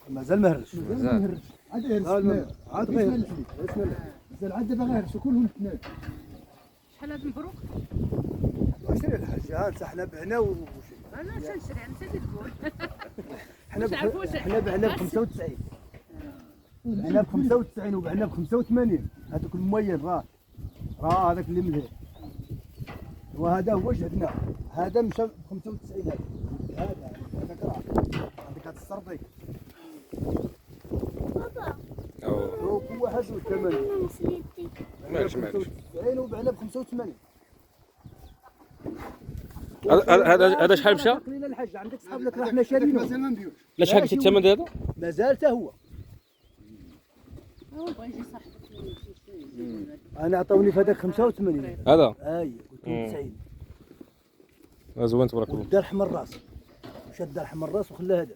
مازال ما هرش. مازال عاد غير عاد غير بسم الله. مازال عاد دابا غير كلهم الاثنين. شحال هاد المبروك؟ 20 الحاجه حنا بعنا وشي. انا تنشري انا تجي تقول. حنا بعنا ب 95. بعنا ب 95 وبعنا ب 85. هذوك المميز راه هذاك اللي ملهي. وهذا هو جهدنا. هذا مشى ب 95. هذاك راه هذيك هاد السرطي. هو هذا الثمن. معلش 95 وبعنا ب 85. هذا شحال مشى؟ قليل الحاج عندك صحاب لك راه حنا شارينه مازال ما نديروش. لا شحال قلتي الثمن ديال هذا؟ مازال حتى هو. هو بغى يجي صاحبك. انا عطاوني في هذاك 85. هذا اي قلت له 90. زوين تبارك الله. ودار حمر راس. مشى دار حمر راس وخلاه هذا.